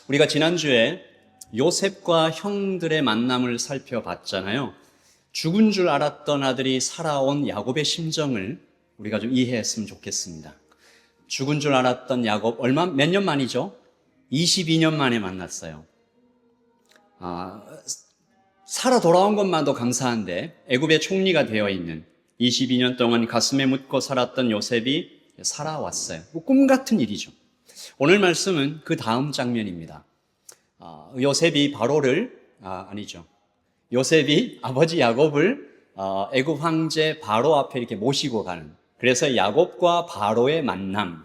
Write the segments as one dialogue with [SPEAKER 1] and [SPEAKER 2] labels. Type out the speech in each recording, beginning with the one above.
[SPEAKER 1] 우리가 지난주에 요셉과 형들의 만남을 살펴봤잖아요. 죽은 줄 알았던 아들이 살아온 야곱의 심정을 우리가 좀 이해했으면 좋겠습니다. 죽은 줄 알았던 야곱, 몇 년 만이죠? 22년 만에 만났어요. 살아 돌아온 것만도 감사한데 애굽의 총리가 되어 있는 22년 동안 가슴에 묻고 살았던 요셉이 살아왔어요. 꿈 같은 일이죠. 오늘 말씀은 그 다음 장면입니다. 요셉이 아버지 야곱을 애굽 황제 바로 앞에 이렇게 모시고 가는, 그래서 야곱과 바로의 만남,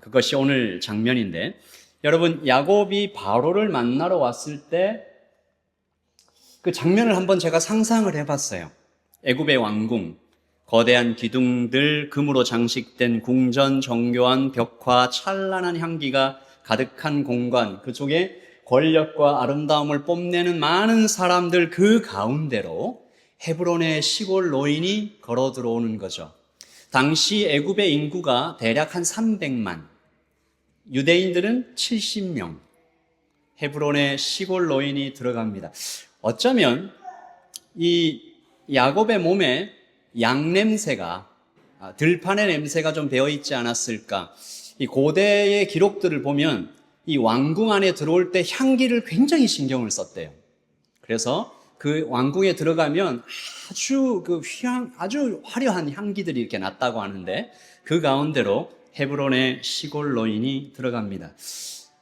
[SPEAKER 1] 그것이 오늘 장면인데, 여러분, 야곱이 바로를 만나러 왔을 때 그 장면을 한번 제가 상상을 해봤어요. 애굽의 왕궁, 거대한 기둥들, 금으로 장식된 궁전, 정교한 벽화, 찬란한 향기가 가득한 공간, 그쪽에 권력과 아름다움을 뽐내는 많은 사람들, 그 가운데로 헤브론의 시골 노인이 걸어 들어오는 거죠. 당시 애굽의 인구가 대략 한 300만, 유대인들은 70명, 헤브론의 시골 노인이 들어갑니다. 어쩌면 이 야곱의 몸에 양 냄새가, 들판의 냄새가 좀 배어 있지 않았을까. 이 고대의 기록들을 보면 이 왕궁 안에 들어올 때 향기를 굉장히 신경을 썼대요. 그래서 그 왕궁에 들어가면 아주 화려한 향기들이 이렇게 났다고 하는데, 그 가운데로 헤브론의 시골 노인이 들어갑니다.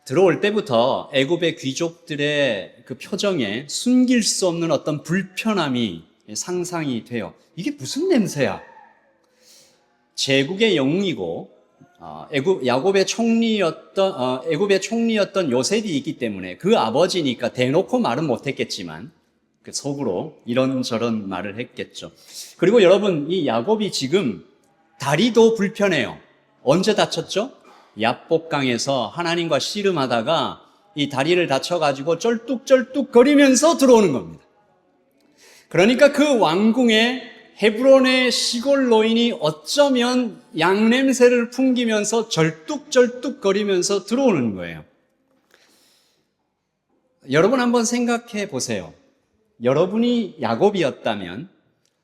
[SPEAKER 1] 들어올 때부터 애굽의 귀족들의 그 표정에 숨길 수 없는 어떤 불편함이 상상이 돼요. 이게 무슨 냄새야? 제국의 영웅이고 애굽의 총리였던 요셉이 있기 때문에 그 아버지니까 대놓고 말은 못했겠지만 그 속으로 이런저런 말을 했겠죠. 그리고 여러분, 이 야곱이 지금 다리도 불편해요. 언제 다쳤죠? 야복강에서 하나님과 씨름하다가 이 다리를 다쳐가지고 쩔뚝쩔뚝 거리면서 들어오는 겁니다. 그러니까 그 왕궁에 헤브론의 시골 노인이 어쩌면 양 냄새를 풍기면서 절뚝절뚝 거리면서 들어오는 거예요. 여러분 한번 생각해 보세요. 여러분이 야곱이었다면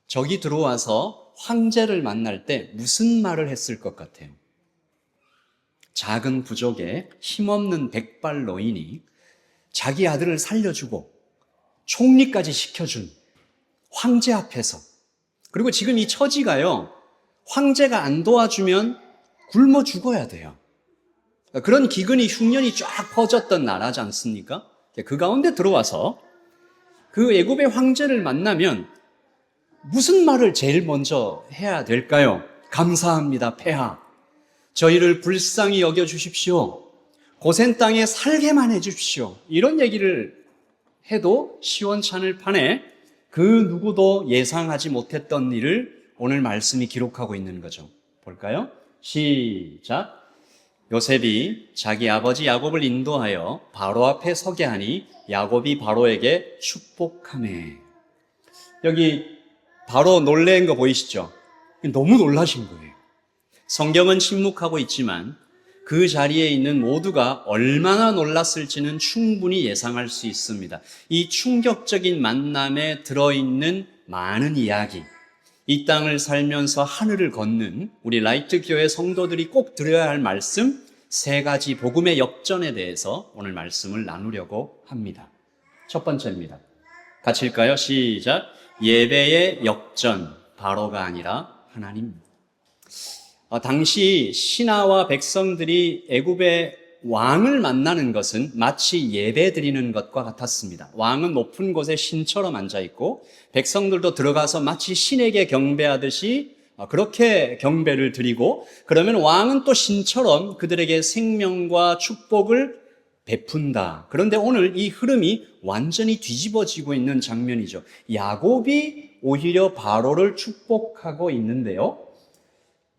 [SPEAKER 1] 저기 들어와서 황제를 만날 때 무슨 말을 했을 것 같아요? 작은 부족의 힘없는 백발 노인이 자기 아들을 살려주고 총리까지 시켜준 황제 앞에서, 그리고 지금 이 처지가요, 황제가 안 도와주면 굶어 죽어야 돼요. 그런 기근이 흉년이 쫙 퍼졌던 나라지 않습니까? 그 가운데 들어와서 그 애굽의 황제를 만나면 무슨 말을 제일 먼저 해야 될까요? 감사합니다, 폐하. 저희를 불쌍히 여겨주십시오. 고센 땅에 살게만 해주십시오. 이런 얘기를 해도 시원찮을 판에 그 누구도 예상하지 못했던 일을 오늘 말씀이 기록하고 있는 거죠. 볼까요? 시작. 요셉이 자기 아버지 야곱을 인도하여 바로 앞에 서게 하니 야곱이 바로에게 축복하매. 여기 바로 놀란 거 보이시죠? 너무 놀라신 거예요. 성경은 침묵하고 있지만 그 자리에 있는 모두가 얼마나 놀랐을지는 충분히 예상할 수 있습니다. 이 충격적인 만남에 들어있는 많은 이야기, 이 땅을 살면서 하늘을 걷는 우리 라이트 교회 성도들이 꼭 들어야 할 말씀 3가지 복음의 역전에 대해서 오늘 말씀을 나누려고 합니다. 첫 번째입니다. 같이 읽까요? 시작. 예배의 역전, 바로가 아니라 하나님입니다. 당시 신하와 백성들이 애굽의 왕을 만나는 것은 마치 예배 드리는 것과 같았습니다. 왕은 높은 곳에 신처럼 앉아있고 백성들도 들어가서 마치 신에게 경배하듯이 그렇게 경배를 드리고, 그러면 왕은 또 신처럼 그들에게 생명과 축복을 베푼다. 그런데 오늘 이 흐름이 완전히 뒤집어지고 있는 장면이죠. 야곱이 오히려 바로를 축복하고 있는데요,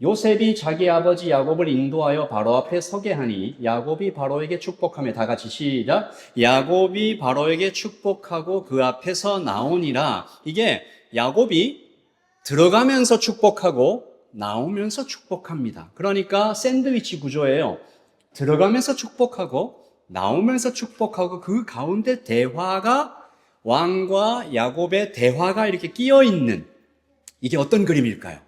[SPEAKER 1] 요셉이 자기 아버지 야곱을 인도하여 바로 앞에 서게 하니 야곱이 바로에게 축복하며, 다 같이 시작. 야곱이 바로에게 축복하고 그 앞에서 나오니라. 이게 야곱이 들어가면서 축복하고 나오면서 축복합니다. 그러니까 샌드위치 구조예요. 들어가면서 축복하고 나오면서 축복하고 그 가운데 대화가 왕과 야곱의 대화가 이렇게 끼어 있는 이게 어떤 그림일까요?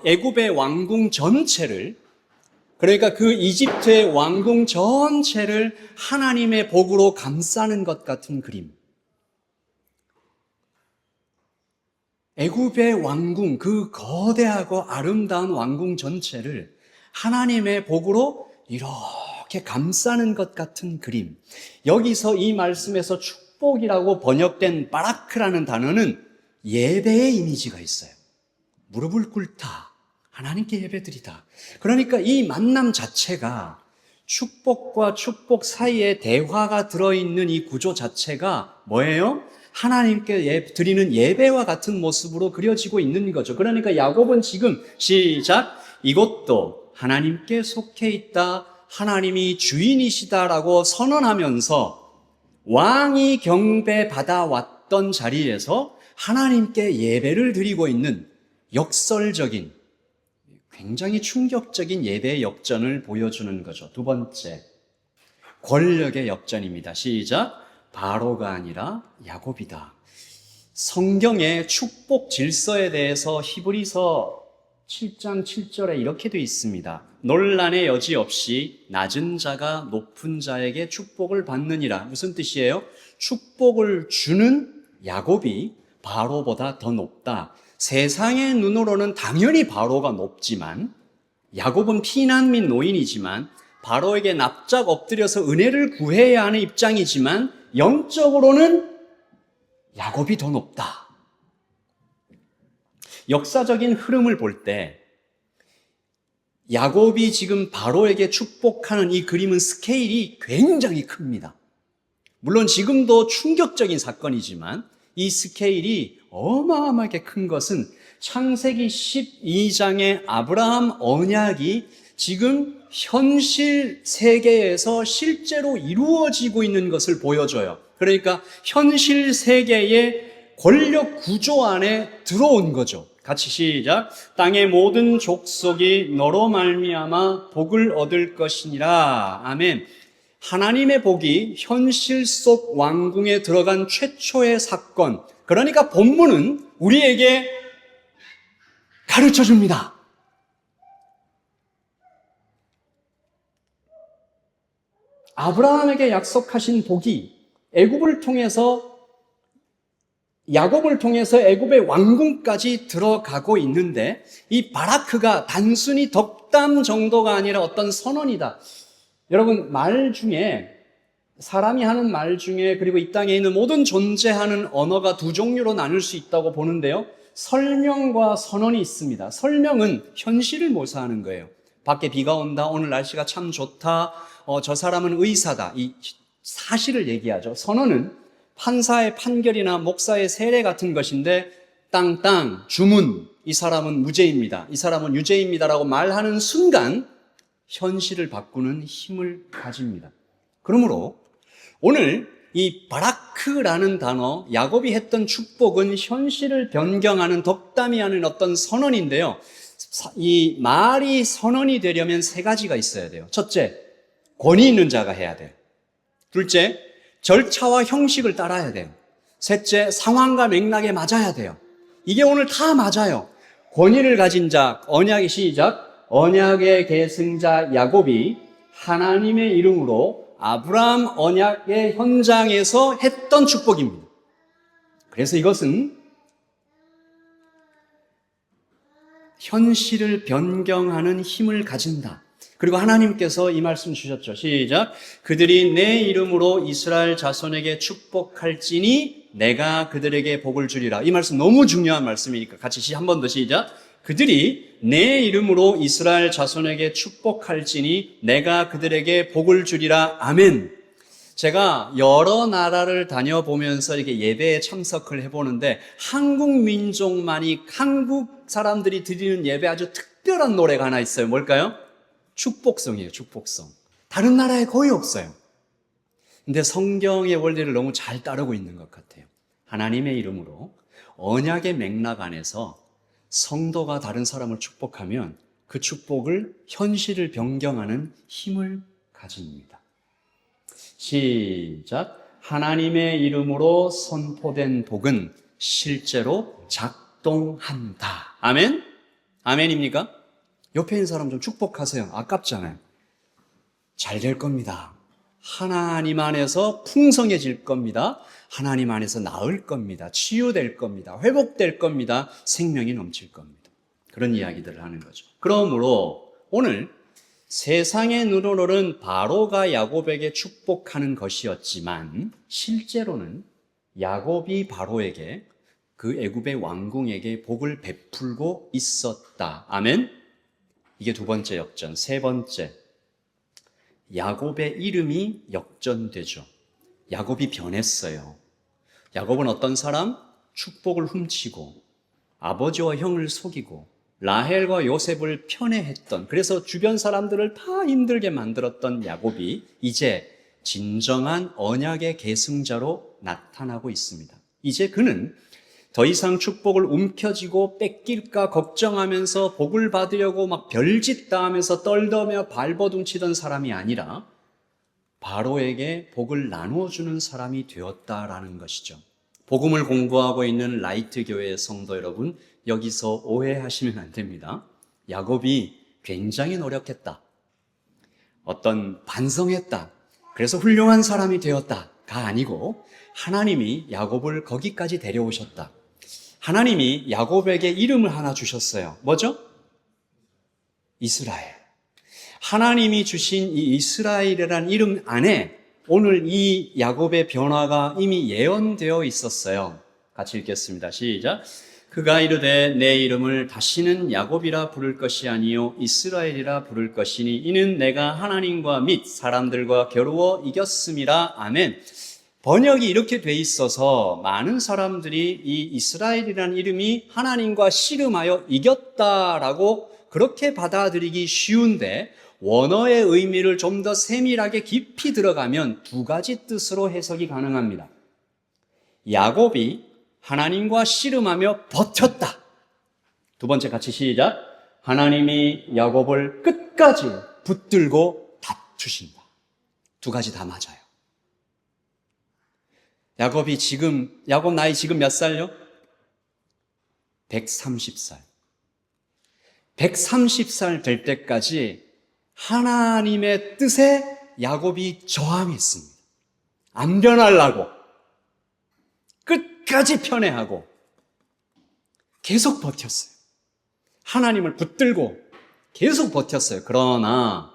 [SPEAKER 1] 애굽의 왕궁 전체를 그러니까 그 이집트의 왕궁 전체를 하나님의 복으로 감싸는 것 같은 그림. 애굽의 왕궁, 그 거대하고 아름다운 왕궁 전체를 하나님의 복으로 이렇게 감싸는 것 같은 그림. 여기서 이 말씀에서 축복이라고 번역된 바라크라는 단어는 예배의 이미지가 있어요. 무릎을 꿇다. 하나님께 예배드리다. 그러니까 이 만남 자체가 축복과 축복 사이에 대화가 들어있는 이 구조 자체가 뭐예요? 하나님께 드리는 예배와 같은 모습으로 그려지고 있는 거죠. 그러니까 야곱은 지금 시작, 이것도 하나님께 속해 있다, 하나님이 주인이시다라고 선언하면서 왕이 경배받아왔던 자리에서 하나님께 예배를 드리고 있는 역설적인, 굉장히 충격적인 예배의 역전을 보여주는 거죠. 두 번째, 권력의 역전입니다. 시작. 바로가 아니라 야곱이다. 성경의 축복 질서에 대해서 히브리서 7장 7절에 이렇게 되어 있습니다. 논란의 여지 없이 낮은 자가 높은 자에게 축복을 받느니라. 무슨 뜻이에요? 축복을 주는 야곱이 바로보다 더 높다. 세상의 눈으로는 당연히 바로가 높지만, 야곱은 피난민 노인이지만 바로에게 납작 엎드려서 은혜를 구해야 하는 입장이지만 영적으로는 야곱이 더 높다. 역사적인 흐름을 볼 때 야곱이 지금 바로에게 축복하는 이 그림은 스케일이 굉장히 큽니다. 물론 지금도 충격적인 사건이지만 이 스케일이 어마어마하게 큰 것은 창세기 12장의 아브라함 언약이 지금 현실 세계에서 실제로 이루어지고 있는 것을 보여줘요. 그러니까 현실 세계의 권력 구조 안에 들어온 거죠. 같이 시작. 땅의 모든 족속이 너로 말미암아 복을 얻을 것이니라. 아멘. 하나님의 복이 현실 속 왕궁에 들어간 최초의 사건. 그러니까 본문은 우리에게 가르쳐 줍니다. 아브라함에게 약속하신 복이 애굽을 통해서 야곱을 통해서 애굽의 왕궁까지 들어가고 있는데 이 바라크가 단순히 덕담 정도가 아니라 어떤 선언이다. 여러분, 말 중에 사람이 하는 말 중에 그리고 이 땅에 있는 모든 존재하는 언어가 두 종류로 나눌 수 있다고 보는데요. 설명과 선언이 있습니다. 설명은 현실을 묘사하는 거예요. 밖에 비가 온다. 오늘 날씨가 참 좋다. 저 사람은 의사다. 이 사실을 얘기하죠. 선언은 판사의 판결이나 목사의 세례 같은 것인데 땅땅 주문 이 사람은 무죄입니다. 이 사람은 유죄입니다라고 말하는 순간 현실을 바꾸는 힘을 가집니다. 그러므로 오늘 이 바라크라는 단어, 야곱이 했던 축복은 현실을 변경하는 덕담이 하는 어떤 선언인데요. 이 말이 선언이 되려면 세 가지가 있어야 돼요. 첫째, 권위 있는 자가 해야 돼요. 둘째, 절차와 형식을 따라야 돼요. 셋째, 상황과 맥락에 맞아야 돼요. 이게 오늘 다 맞아요. 권위를 가진 자, 언약의 시작, 언약의 계승자 야곱이 하나님의 이름으로 아브라함 언약의 현장에서 했던 축복입니다. 그래서 이것은 현실을 변경하는 힘을 가진다. 그리고 하나님께서 이 말씀 주셨죠. 시작. 그들이 내 이름으로 이스라엘 자손에게 축복할지니 내가 그들에게 복을 주리라. 이 말씀 너무 중요한 말씀이니까 같이 한 번 더 시작. 그들이 내 이름으로 이스라엘 자손에게 축복할지니 내가 그들에게 복을 주리라. 아멘. 제가 여러 나라를 다녀보면서 이렇게 예배에 참석을 해보는데 한국 민족만이, 한국 사람들이 드리는 예배 아주 특별한 노래가 하나 있어요. 뭘까요? 축복성이에요. 축복성. 다른 나라에 거의 없어요. 근데 성경의 원리를 너무 잘 따르고 있는 것 같아요. 하나님의 이름으로 언약의 맥락 안에서 성도가 다른 사람을 축복하면 그 축복을 현실을 변경하는 힘을 가집니다. 시작. 하나님의 이름으로 선포된 복은 실제로 작동한다. 아멘? 아멘입니까? 옆에 있는 사람 좀 축복하세요. 아깝잖아요. 잘 될 겁니다. 하나님 안에서 풍성해질 겁니다. 하나님 안에서 나을 겁니다. 치유될 겁니다. 회복될 겁니다. 생명이 넘칠 겁니다. 그런 이야기들을 하는 거죠. 그러므로 오늘 세상의 눈으로는 바로가 야곱에게 축복하는 것이었지만 실제로는 야곱이 바로에게 그 애굽의 왕궁에게 복을 베풀고 있었다. 아멘? 이게 두 번째 역전. 세 번째, 야곱의 이름이 역전되죠. 야곱이 변했어요. 야곱은 어떤 사람? 축복을 훔치고 아버지와 형을 속이고 라헬과 요셉을 편애했던, 그래서 주변 사람들을 다 힘들게 만들었던 야곱이 이제 진정한 언약의 계승자로 나타나고 있습니다. 이제 그는 더 이상 축복을 움켜쥐고 뺏길까 걱정하면서 복을 받으려고 막 별짓 다 하면서 떨더며 발버둥치던 사람이 아니라 바로에게 복을 나누어주는 사람이 되었다라는 것이죠. 복음을 공부하고 있는 라이트 교회의 성도 여러분, 여기서 오해하시면 안 됩니다. 야곱이 굉장히 노력했다, 어떤 반성했다, 그래서 훌륭한 사람이 되었다가 아니고 하나님이 야곱을 거기까지 데려오셨다. 하나님이 야곱에게 이름을 하나 주셨어요. 뭐죠? 이스라엘. 하나님이 주신 이 이스라엘이라는 이름 안에 오늘 이 야곱의 변화가 이미 예언되어 있었어요. 같이 읽겠습니다. 시작. 그가 이르되 내 이름을 다시는 야곱이라 부를 것이 아니요 이스라엘이라 부를 것이니 이는 내가 하나님과 및 사람들과 겨루어 이겼음이라. 아멘. 번역이 이렇게 돼 있어서 많은 사람들이 이 이스라엘이라는 이름이 하나님과 씨름하여 이겼다라고 그렇게 받아들이기 쉬운데, 원어의 의미를 좀 더 세밀하게 깊이 들어가면 두 가지 뜻으로 해석이 가능합니다. 야곱이 하나님과 씨름하며 버텼다. 두 번째 같이 시작. 하나님이 야곱을 끝까지 붙들고 다투신다. 두 가지 다 맞아요. 야곱 나이 지금 몇 살요? 130살. 130살 될 때까지 하나님의 뜻에 야곱이 저항했습니다. 안 변하려고 끝까지 편애하고 계속 버텼어요. 하나님을 붙들고 계속 버텼어요. 그러나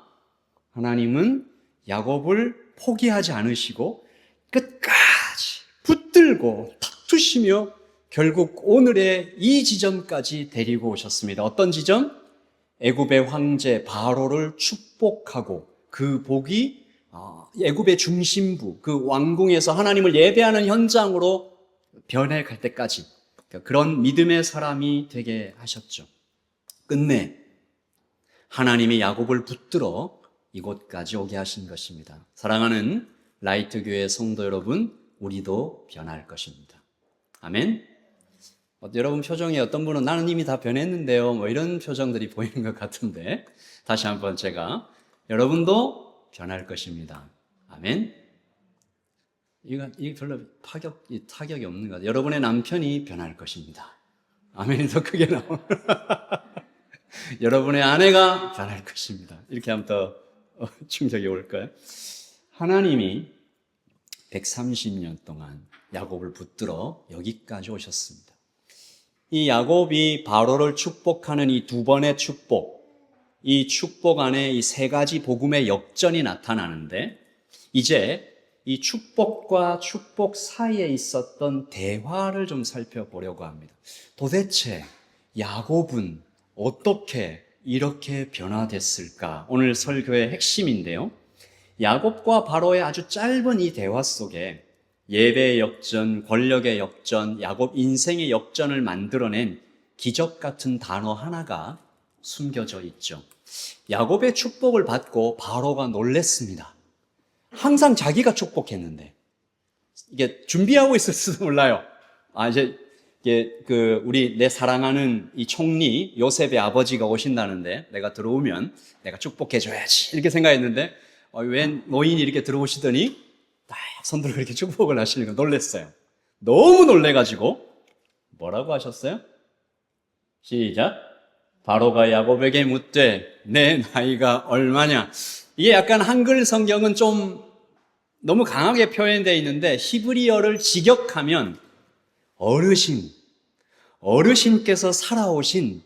[SPEAKER 1] 하나님은 야곱을 포기하지 않으시고 끝까지 붙들고 다투시며 결국 오늘의 이 지점까지 데리고 오셨습니다. 어떤 지점? 애굽의 황제 바로를 축복하고 그 복이 애굽의 중심부, 그 왕궁에서 하나님을 예배하는 현장으로 변해갈 때까지 그런 믿음의 사람이 되게 하셨죠. 끝내 하나님이 야곱을 붙들어 이곳까지 오게 하신 것입니다. 사랑하는 라이트 교회 성도 여러분, 우리도 변할 것입니다. 아멘. 여러분 표정이 어떤 분은 나는 이미 다 변했는데요, 뭐 이런 표정들이 보이는 것 같은데, 다시 한번 제가 여러분도 변할 것입니다. 아멘. 이게 별로 타격이 없는 것 같아요. 여러분의 남편이 변할 것입니다. 아멘이 더 크게 나오는. 여러분의 아내가 변할 것입니다. 이렇게 하면 더 충격이 올까요? 하나님이 130년 동안 야곱을 붙들어 여기까지 오셨습니다. 이 야곱이 바로를 축복하는 이 두 번의 축복, 이 축복 안에 이 세 가지 복음의 역전이 나타나는데, 이제 이 축복과 축복 사이에 있었던 대화를 좀 살펴보려고 합니다. 도대체 야곱은 어떻게 이렇게 변화됐을까? 오늘 설교의 핵심인데요. 야곱과 바로의 아주 짧은 이 대화 속에 예배의 역전, 권력의 역전, 야곱 인생의 역전을 만들어낸 기적 같은 단어 하나가 숨겨져 있죠. 야곱의 축복을 받고 바로가 놀랬습니다. 항상 자기가 축복했는데 이게 준비하고 있을지도 몰라요. 우리 내 사랑하는 이 총리 요셉의 아버지가 오신다는데 내가 들어오면 내가 축복해줘야지 이렇게 생각했는데 웬 노인이 이렇게 들어오시더니 딱 손들어 그렇게 축복을 하시는 거 놀랐어요. 너무 놀래가지고 뭐라고 하셨어요? 시작. 바로가 야곱에게 묻되 내 나이가 얼마냐? 이게 약간 한글 성경은 좀 너무 강하게 표현되어 있는데 히브리어를 직역하면 어르신께서 살아오신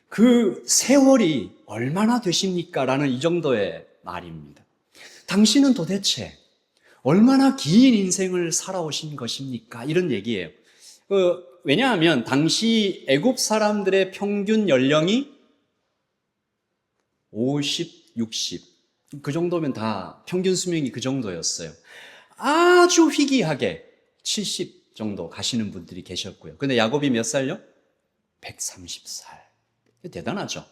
[SPEAKER 1] 그 세월이 얼마나 되십니까? 라는 이 정도의 말입니다. 당신은 도대체 얼마나 긴 인생을 살아오신 것입니까? 이런 얘기예요. 왜냐하면 당시 애굽 사람들의 평균 연령이 50, 60 그 정도면 다 평균 수명이 그 정도였어요. 아주 희귀하게 70 정도 가시는 분들이 계셨고요. 근데 야곱이 몇 살요? 130살. 대단하죠.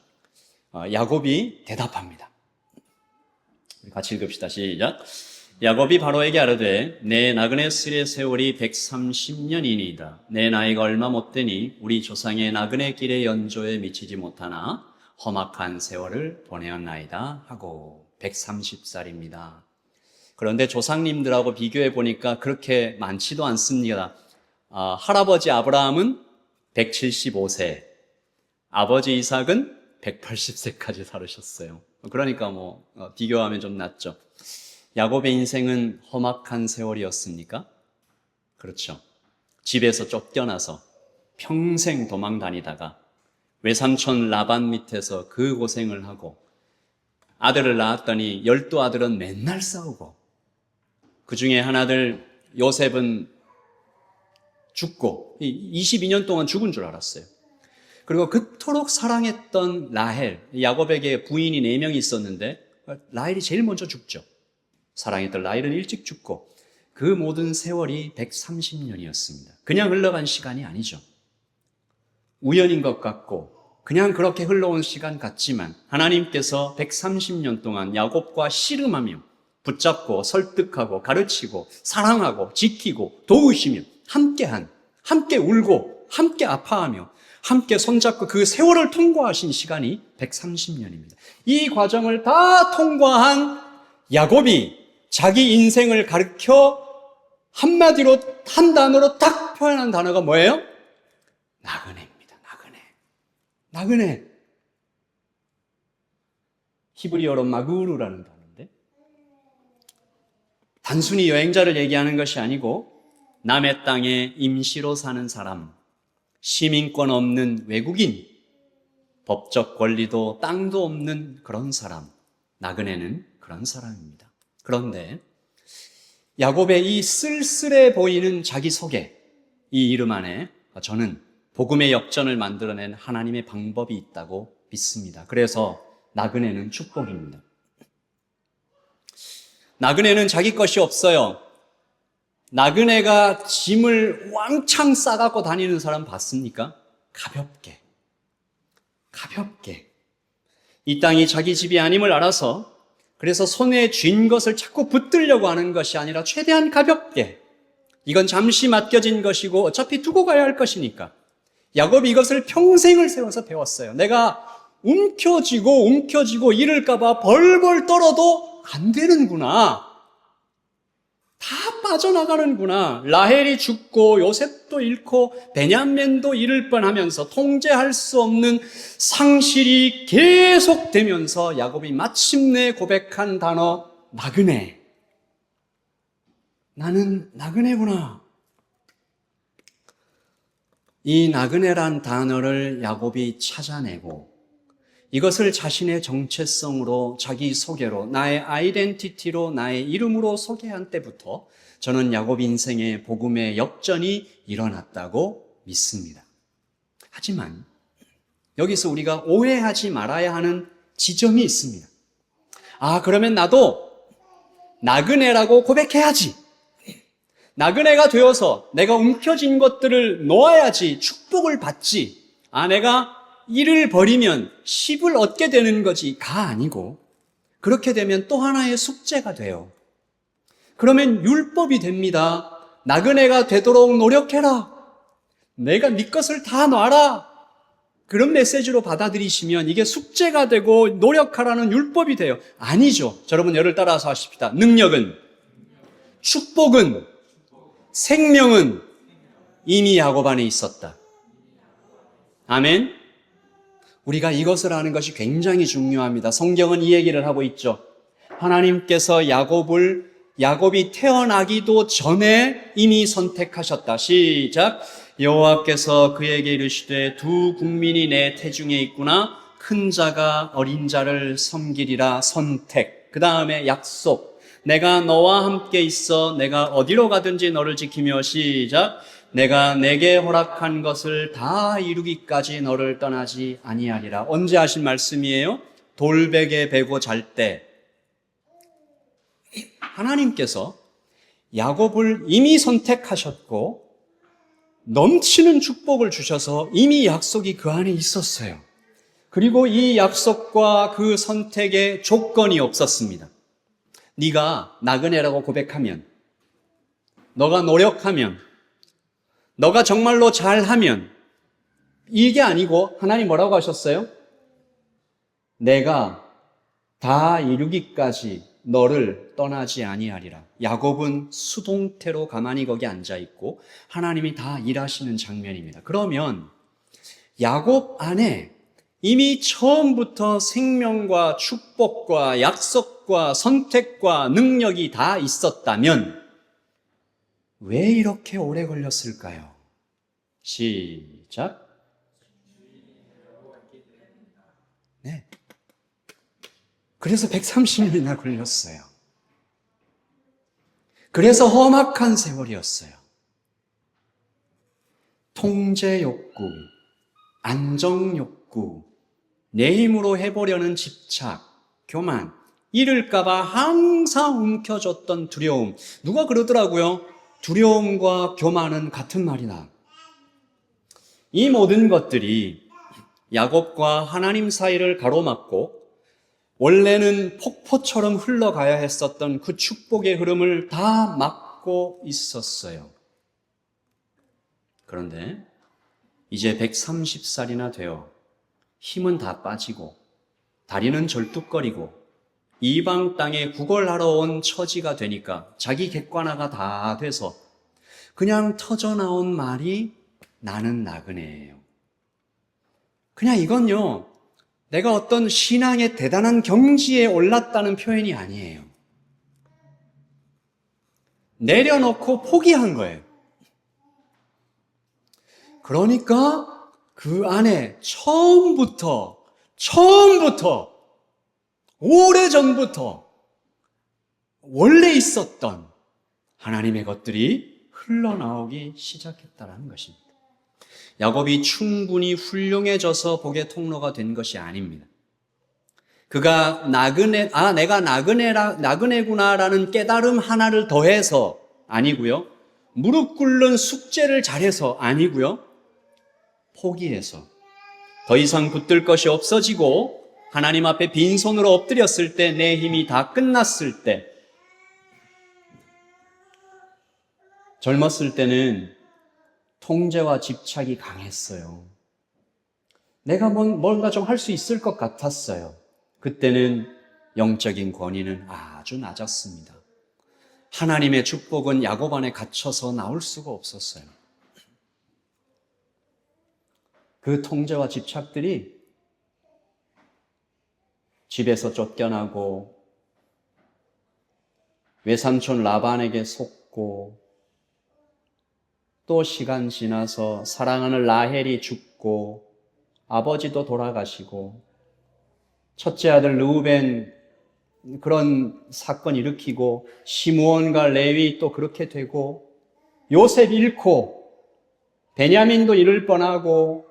[SPEAKER 1] 야곱이 대답합니다. 같이 읽읍시다. 시작. 야곱이 바로에게 아뢰되 내 나그네 쓸의 세월이 130년이니이다. 내 나이가 얼마 못되니 우리 조상의 나그네 길의 연조에 미치지 못하나 험악한 세월을 보내었나이다 하고 130살입니다. 그런데 조상님들하고 비교해 보니까 그렇게 많지도 않습니다. 할아버지 아브라함은 175세, 아버지 이삭은 180세까지 살으셨어요. 그러니까 비교하면 좀 낫죠. 야곱의 인생은 험악한 세월이었습니까? 그렇죠. 집에서 쫓겨나서 평생 도망 다니다가 외삼촌 라반 밑에서 그 고생을 하고 아들을 낳았더니 12아들은 맨날 싸우고 그 중에 하나들 요셉은 죽고 22년 동안 죽은 줄 알았어요. 그리고 그토록 사랑했던 라헬, 야곱에게 부인이 4명이 있었는데 라헬이 제일 먼저 죽죠. 사랑했던 라헬은 일찍 죽고 그 모든 세월이 130년이었습니다. 그냥 흘러간 시간이 아니죠. 우연인 것 같고 그냥 그렇게 흘러온 시간 같지만 하나님께서 130년 동안 야곱과 씨름하며 붙잡고 설득하고 가르치고 사랑하고 지키고 도우시며 함께 울고 함께 아파하며 함께 손잡고 그 세월을 통과하신 시간이 130년입니다. 이 과정을 다 통과한 야곱이 자기 인생을 가르쳐 한마디로 한 단어로 딱 표현한 단어가 뭐예요? 나그네입니다. 나그네. 히브리어로 마구르라는 단어인데 단순히 여행자를 얘기하는 것이 아니고 남의 땅에 임시로 사는 사람, 시민권 없는 외국인, 법적 권리도 땅도 없는 그런 사람, 나그네는 그런 사람입니다. 그런데 야곱의 이 쓸쓸해 보이는 자기소개, 이 이름 안에 저는 복음의 역전을 만들어낸 하나님의 방법이 있다고 믿습니다. 그래서 나그네는 축복입니다. 나그네는 자기 것이 없어요. 나그네가 짐을 왕창 싸갖고 다니는 사람 봤습니까? 가볍게. 이 땅이 자기 집이 아님을 알아서 그래서 손에 쥔 것을 자꾸 붙들려고 하는 것이 아니라 최대한 가볍게. 이건 잠시 맡겨진 것이고 어차피 두고 가야 할 것이니까. 야곱이 이것을 평생을 세워서 배웠어요. 내가 움켜쥐고 잃을까봐 벌벌 떨어도 안 되는구나. 다 빠져나가는구나. 라헬이 죽고 요셉도 잃고 베냐민도 잃을 뻔하면서 통제할 수 없는 상실이 계속되면서 야곱이 마침내 고백한 단어 나그네. 나는 나그네구나. 이 나그네란 단어를 야곱이 찾아내고 이것을 자신의 정체성으로 자기 소개로 나의 아이덴티티로 나의 이름으로 소개한 때부터 저는 야곱 인생의 복음의 역전이 일어났다고 믿습니다. 하지만 여기서 우리가 오해하지 말아야 하는 지점이 있습니다. 그러면 나도 나그네라고 고백해야지. 나그네가 되어서 내가 움켜쥔 것들을 놓아야지 축복을 받지. 내가 일을 버리면 10을 얻게 되는 거지가 아니고 그렇게 되면 또 하나의 숙제가 돼요. 그러면 율법이 됩니다. 나그네가 되도록 노력해라. 내가 네 것을 다 놔라. 그런 메시지로 받아들이시면 이게 숙제가 되고 노력하라는 율법이 돼요. 아니죠. 여러분 저를 따라서 하십시다. 능력은 축복은, 생명은 이미 야곱 안에 있었다. 아멘. 우리가 이것을 아는 것이 굉장히 중요합니다. 성경은 이 얘기를 하고 있죠. 하나님께서 야곱이 태어나기도 전에 이미 선택하셨다. 시작. 여호와께서 그에게 이르시되 두 국민이 내 태중에 있구나. 큰 자가 어린 자를 섬기리라. 선택. 그 다음에 약속. 내가 너와 함께 있어 내가 어디로 가든지 너를 지키며 시작. 내가 내게 허락한 것을 다 이루기까지 너를 떠나지 아니하리라. 언제 하신 말씀이에요? 돌베개 베고 잘 때 하나님께서 야곱을 이미 선택하셨고 넘치는 축복을 주셔서 이미 약속이 그 안에 있었어요. 그리고 이 약속과 그 선택에 조건이 없었습니다. 네가 나그네라고 고백하면, 너가 노력하면, 너가 정말로 잘하면, 이게 아니고 하나님 뭐라고 하셨어요? 내가 다 이루기까지 너를 떠나지 아니하리라. 야곱은 수동태로 가만히 거기 앉아있고 하나님이 다 일하시는 장면입니다. 그러면 야곱 안에 이미 처음부터 생명과 축복과 약속과 선택과 능력이 다 있었다면 왜 이렇게 오래 걸렸을까요? 시작. 네. 그래서 130년이나 걸렸어요. 그래서 험악한 세월이었어요. 통제 욕구, 안정 욕구, 내 힘으로 해보려는 집착, 교만, 이럴까봐 항상 움켜쥐었던 두려움. 누가 그러더라고요. 두려움과 교만은 같은 말이다. 이 모든 것들이 야곱과 하나님 사이를 가로막고 원래는 폭포처럼 흘러가야 했었던 그 축복의 흐름을 다 막고 있었어요. 그런데 이제 130살이나 되어 힘은 다 빠지고 다리는 절뚝거리고 이방 땅에 구걸하러 온 처지가 되니까 자기 객관화가 다 돼서 그냥 터져나온 말이 나는 나그네예요. 그냥 이건요, 내가 어떤 신앙의 대단한 경지에 올랐다는 표현이 아니에요. 내려놓고 포기한 거예요. 그러니까 그 안에 처음부터 오래전부터 원래 있었던 하나님의 것들이 흘러나오기 시작했다는 것입니다. 야곱이 충분히 훌륭해져서 복의 통로가 된 것이 아닙니다. 그가 내가 나그네구나라는 깨달음 하나를 더해서 아니고요. 무릎 꿇는 숙제를 잘해서 아니고요. 포기해서 더 이상 붙들 것이 없어지고 하나님 앞에 빈손으로 엎드렸을 때, 내 힘이 다 끝났을 때, 젊었을 때는 통제와 집착이 강했어요. 내가 뭔가 좀 할 수 있을 것 같았어요. 그때는 영적인 권위는 아주 낮았습니다. 하나님의 축복은 야곱 안에 갇혀서 나올 수가 없었어요. 그 통제와 집착들이 집에서 쫓겨나고 외삼촌 라반에게 속고 또 시간 지나서 사랑하는 라헬이 죽고 아버지도 돌아가시고 첫째 아들 르우벤 그런 사건 일으키고 시므온과 레위 또 그렇게 되고 요셉 잃고 베냐민도 잃을 뻔하고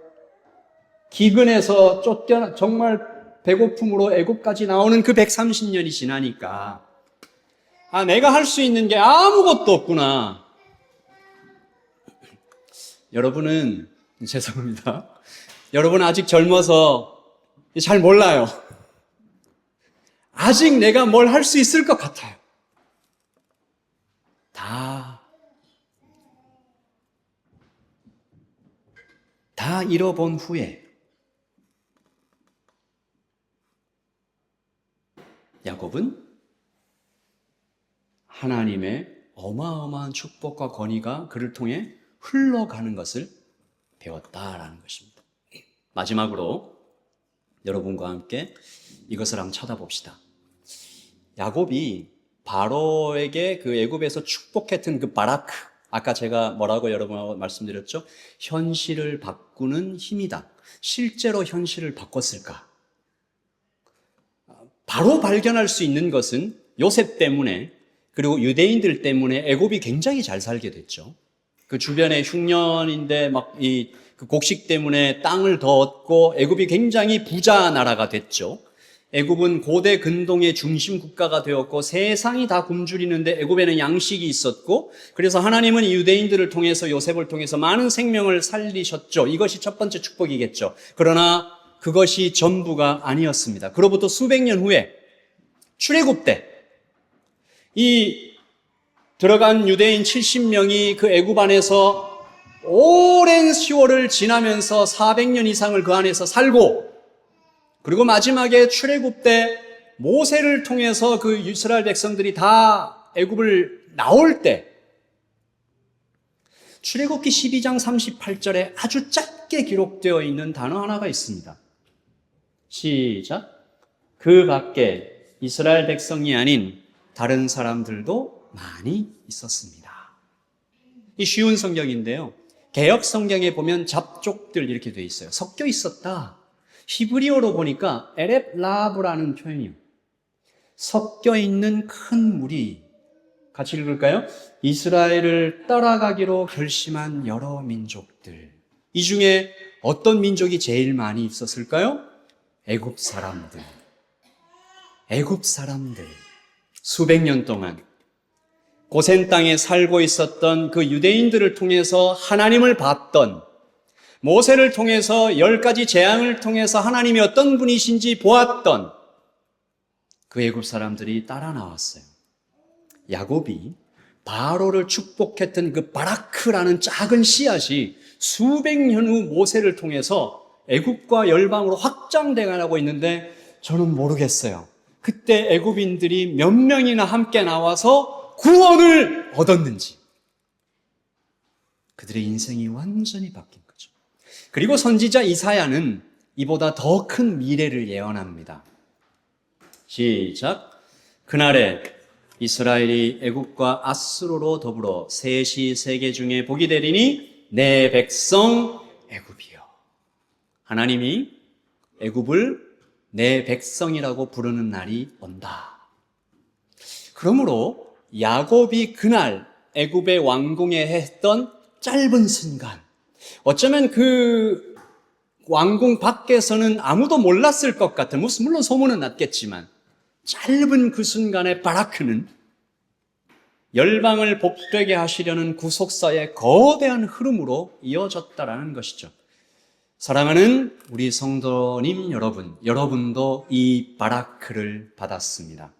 [SPEAKER 1] 기근에서 쫓겨나 정말 배고픔으로 애굽까지 나오는 그 130년이 지나니까 내가 할 수 있는 게 아무것도 없구나. 여러분은 죄송합니다. 여러분 아직 젊어서 잘 몰라요. 아직 내가 뭘 할 수 있을 것 같아요. 다 잃어본 후에 야곱은 하나님의 어마어마한 축복과 권위가 그를 통해 흘러가는 것을 배웠다라는 것입니다. 마지막으로 여러분과 함께 이것을 한번 쳐다봅시다. 야곱이 바로에게 그 애굽에서 축복했던 그 바라크, 아까 제가 뭐라고 여러분하고 말씀드렸죠? 현실을 바꾸는 힘이다. 실제로 현실을 바꿨을까? 바로 발견할 수 있는 것은 요셉 때문에, 그리고 유대인들 때문에 애굽이 굉장히 잘 살게 됐죠. 그 주변에 흉년인데 막 그 곡식 때문에 땅을 더 얻고 애굽이 굉장히 부자 나라가 됐죠. 애굽은 고대 근동의 중심 국가가 되었고 세상이 다 굶주리는데 애굽에는 양식이 있었고, 그래서 하나님은 이 유대인들을 통해서 요셉을 통해서 많은 생명을 살리셨죠. 이것이 첫 번째 축복이겠죠. 그러나 그것이 전부가 아니었습니다. 그로부터 수백 년 후에 출애굽 때 이 들어간 유대인 70명이 그 애굽 안에서 오랜 세월을 지나면서 400년 이상을 그 안에서 살고, 그리고 마지막에 출애굽 때 모세를 통해서 그 이스라엘 백성들이 다 애굽을 나올 때, 출애굽기 12장 38절에 아주 짧게 기록되어 있는 단어 하나가 있습니다. 시작. 그 밖에 이스라엘 백성이 아닌 다른 사람들도 많이 있었습니다. 이 쉬운 성경인데요. 개역 성경에 보면 잡족들 이렇게 되어 있어요. 섞여 있었다. 히브리어로 보니까 에렙 라브라는 표현이요. 섞여 있는 큰 무리. 같이 읽을까요? 이스라엘을 따라가기로 결심한 여러 민족들. 이 중에 어떤 민족이 제일 많이 있었을까요? 애굽 사람들. 애굽 사람들. 수백 년 동안 고센 땅에 살고 있었던 그 유대인들을 통해서 하나님을 봤던, 모세를 통해서 10가지 재앙을 통해서 하나님이 어떤 분이신지 보았던 그 애굽 사람들이 따라 나왔어요. 야곱이 바로를 축복했던 그 바라크라는 작은 씨앗이 수백 년 후 모세를 통해서 애굽과 열방으로 확장돼 가고 있는데, 저는 모르겠어요. 그때 애굽인들이 몇 명이나 함께 나와서 구원을 얻었는지. 그들의 인생이 완전히 바뀐 거죠. 그리고 선지자 이사야는 이보다 더 큰 미래를 예언합니다. 시작. 그날에 이스라엘이 애굽과 아수르로 더불어 셋이 세계 중에 복이 되리니 내 백성 애굽이요. 하나님이 애굽을 내 백성이라고 부르는 날이 온다. 그러므로 야곱이 그날 애굽의 왕궁에 했던 짧은 순간, 어쩌면 그 왕궁 밖에서는 아무도 몰랐을 것 같은, 물론 소문은 났겠지만 짧은 그 순간에 바라크는 열방을 복되게 하시려는 구속사의 거대한 흐름으로 이어졌다라는 것이죠. 사랑하는 우리 성도님 여러분, 여러분도 이 바라크를 받았습니다.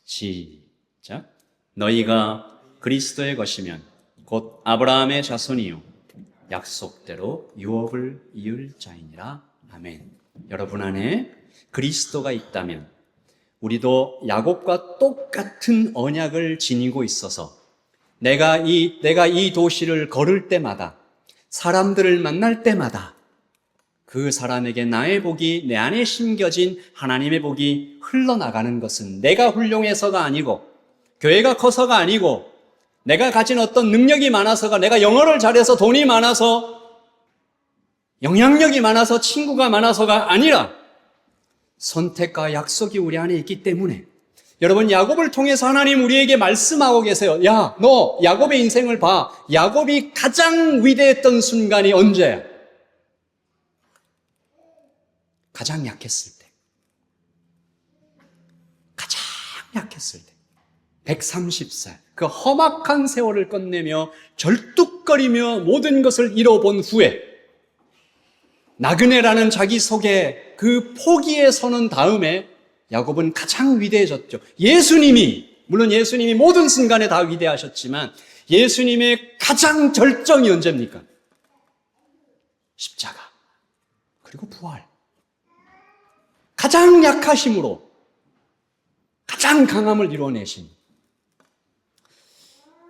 [SPEAKER 1] 시작. 너희가 그리스도의 것이면 곧 아브라함의 자손이요 약속대로 유업을 이을 자이니라. 아멘. 여러분 안에 그리스도가 있다면 우리도 야곱과 똑같은 언약을 지니고 있어서 내가 이 도시를 걸을 때마다, 사람들을 만날 때마다 그 사람에게 나의 복이, 내 안에 심겨진 하나님의 복이 흘러나가는 것은 내가 훌륭해서가 아니고, 교회가 커서가 아니고, 내가 가진 어떤 능력이 많아서가, 내가 영어를 잘해서 돈이 많아서, 영향력이 많아서, 친구가 많아서가 아니라 선택과 약속이 우리 안에 있기 때문에, 여러분, 야곱을 통해서 하나님 우리에게 말씀하고 계세요. 야, 너 야곱의 인생을 봐. 야곱이 가장 위대했던 순간이 언제야? 가장 약했을 때. 가장 약했을 때. 130살. 그 험악한 세월을 끝내며 절뚝거리며 모든 것을 잃어본 후에 나그네라는 자기 속에 그 포기에 서는 다음에 야곱은 가장 위대해졌죠. 물론 예수님이 모든 순간에 다 위대하셨지만 예수님의 가장 절정이 언제입니까? 십자가. 그리고 부활. 가장 약하심으로 가장 강함을 이루어내신.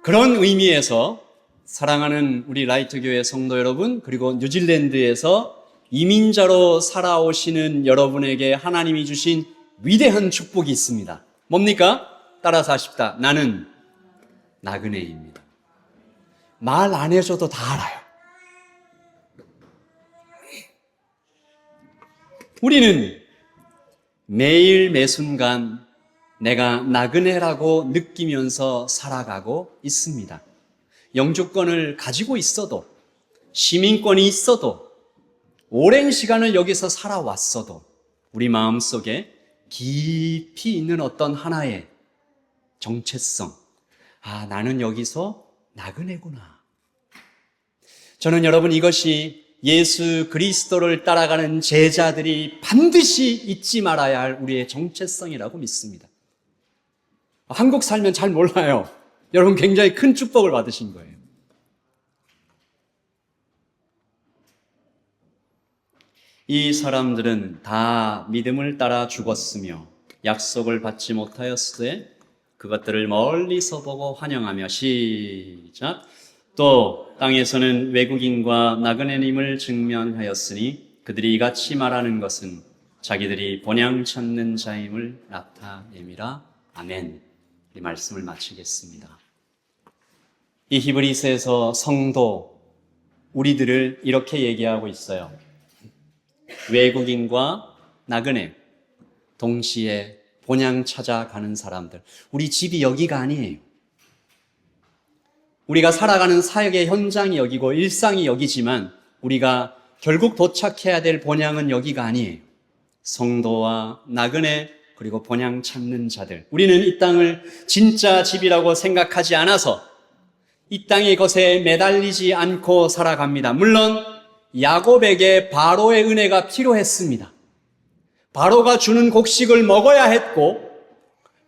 [SPEAKER 1] 그런 의미에서 사랑하는 우리 라이트 교회 성도 여러분, 그리고 뉴질랜드에서 이민자로 살아오시는 여러분에게 하나님이 주신 위대한 축복이 있습니다. 뭡니까? 따라서 하십시다. 나는 나그네입니다. 말 안 해줘도 다 알아요. 우리는 매일 매순간 내가 나그네라고 느끼면서 살아가고 있습니다. 영주권을 가지고 있어도, 시민권이 있어도, 오랜 시간을 여기서 살아왔어도 우리 마음속에 깊이 있는 어떤 하나의 정체성, 나는 여기서 나그네구나. 저는 여러분, 이것이 예수 그리스도를 따라가는 제자들이 반드시 잊지 말아야 할 우리의 정체성이라고 믿습니다. 한국 살면 잘 몰라요. 여러분 굉장히 큰 축복을 받으신 거예요. 이 사람들은 다 믿음을 따라 죽었으며 약속을 받지 못하였으되 그것들을 멀리서 보고 환영하며 시작. 또 땅에서는 외국인과 나그네님을 증명하였으니 그들이 이같이 말하는 것은 자기들이 본향 찾는 자임을 나타냄이라. 아멘. 이 말씀을 마치겠습니다. 이 히브리서에서 성도, 우리들을 이렇게 얘기하고 있어요. 외국인과 나그네, 동시에 본향 찾아가는 사람들. 우리 집이 여기가 아니에요. 우리가 살아가는 사역의 현장이 여기고 일상이 여기지만 우리가 결국 도착해야 될 본향은 여기가 아니에요. 성도와 나그네, 그리고 본향 찾는 자들. 우리는 이 땅을 진짜 집이라고 생각하지 않아서 이 땅의 것에 매달리지 않고 살아갑니다. 물론 야곱에게 바로의 은혜가 필요했습니다. 바로가 주는 곡식을 먹어야 했고,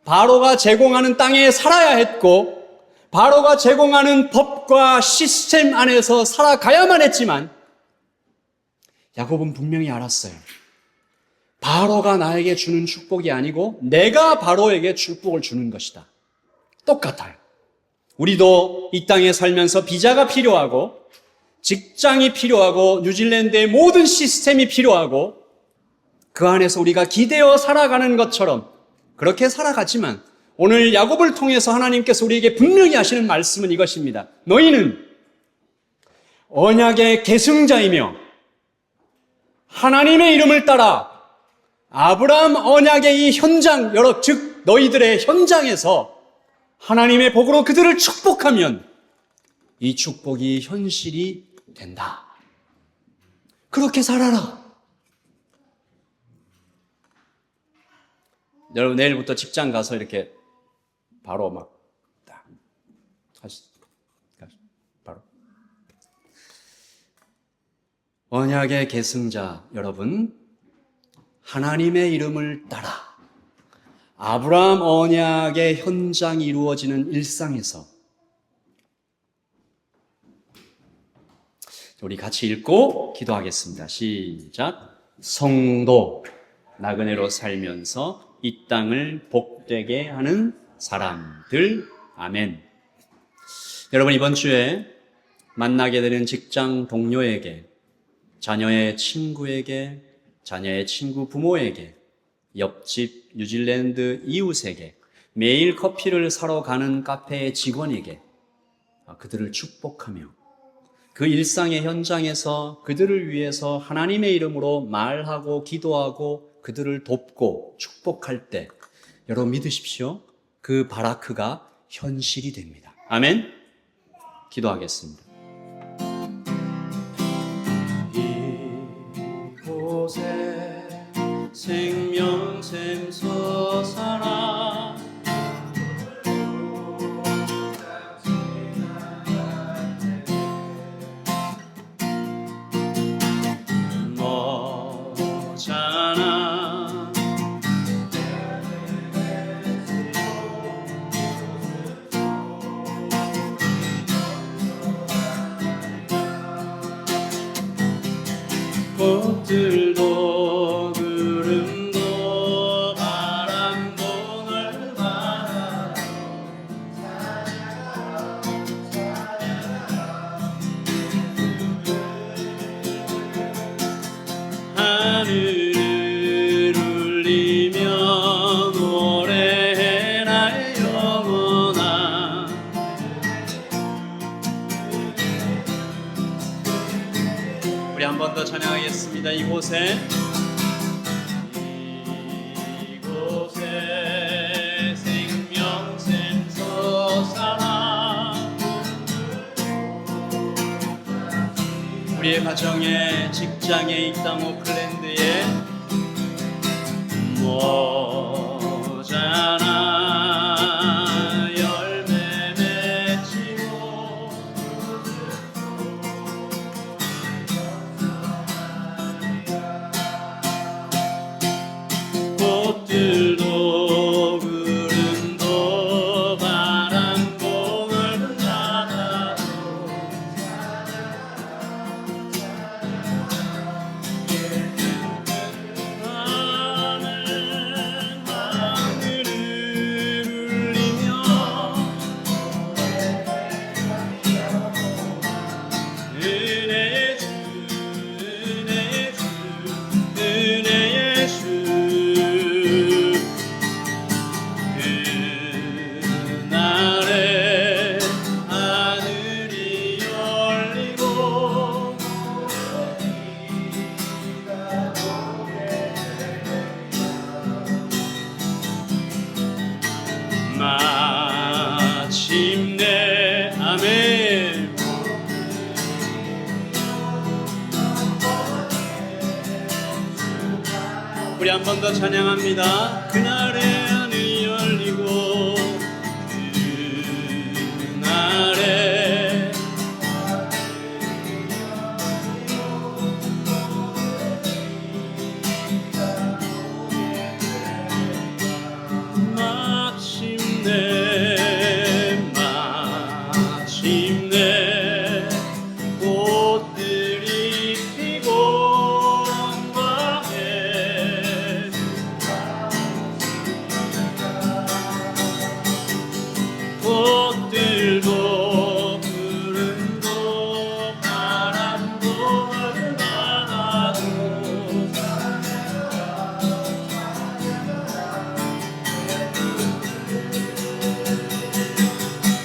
[SPEAKER 1] 바로가 제공하는 땅에 살아야 했고, 바로가 제공하는 법과 시스템 안에서 살아가야만 했지만 야곱은 분명히 알았어요. 바로가 나에게 주는 축복이 아니고 내가 바로에게 축복을 주는 것이다. 똑같아요. 우리도 이 땅에 살면서 비자가 필요하고 직장이 필요하고 뉴질랜드의 모든 시스템이 필요하고 그 안에서 우리가 기대어 살아가는 것처럼 그렇게 살아가지만 오늘 야곱을 통해서 하나님께서 우리에게 분명히 하시는 말씀은 이것입니다. 너희는 언약의 계승자이며 하나님의 이름을 따라 아브라함 언약의 이 현장, 즉 너희들의 현장에서 하나님의 복으로 그들을 축복하면 이 축복이 현실이 된다. 그렇게 살아라. 여러분 내일부터 직장 가서 이렇게 바로 막 딱 바로 언약의 계승자 여러분, 하나님의 이름을 따라 아브라함 언약의 현장이 이루어지는 일상에서 우리 같이 읽고 기도하겠습니다. 시작. 성도, 나그네로 살면서 이 땅을 복되게 하는 사람들. 아멘. 여러분 이번 주에 만나게 되는 직장 동료에게, 자녀의 친구에게, 자녀의 친구 부모에게, 옆집 뉴질랜드 이웃에게, 매일 커피를 사러 가는 카페의 직원에게 그들을 축복하며 그 일상의 현장에서 그들을 위해서 하나님의 이름으로 말하고 기도하고 그들을 돕고 축복할 때 여러분 믿으십시오. 그 바라크가 현실이 됩니다. 아멘. 기도하겠습니다. 이곳에 생명 샘솟아라. 너잖아. 꽃들도 구름도 바람도 널 바라보고 번 더 찬양하겠습니다. 이곳에 생명샘 솟아나 우리의 가정에, 직장에, 이 땅 오클랜드에 모자나 열매 맺히고 꽃들도 구름도 바람도 흘러나도 하늘을 울리며 은혜의 주 은혜의 주 은혜의 주 그날에 하늘이 열리고 마침내 아멘 우리 한 번 더 찬양합니다. 그날에 하늘이 열리고 그날에 마침내 꽃들이 피고 건강해 꽃들도 구름도 바람도 흘러나도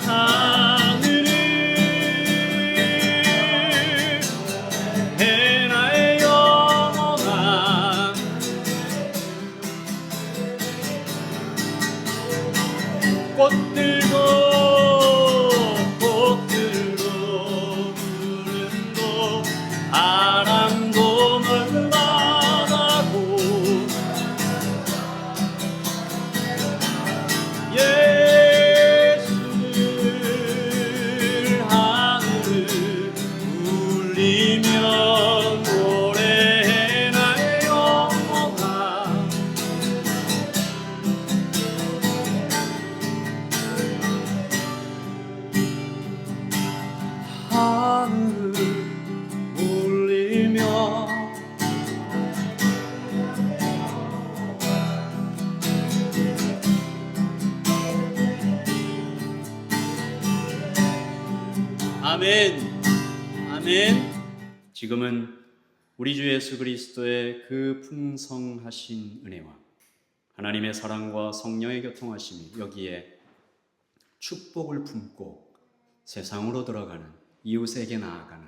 [SPEAKER 1] 하늘을 해나의 영원한 꽃들도 구름도 바람도 멀바라고 예수를 하늘을 울리며 노래해 나의 영혼아 하늘을 울리며 아멘 아멘. 지금은 우리 주 예수 그리스도의 그 풍성하신 은혜와 하나님의 사랑과 성령의 교통하심이 여기에 축복을 품고 세상으로 들어가는, 이웃에게 나아가는,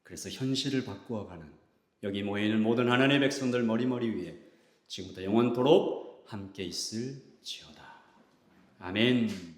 [SPEAKER 1] 그래서 현실을 바꾸어가는 여기 모여있는 모든 하나님의 백성들 머리머리 위에 지금부터 영원토록 함께 있을지어다. 아멘.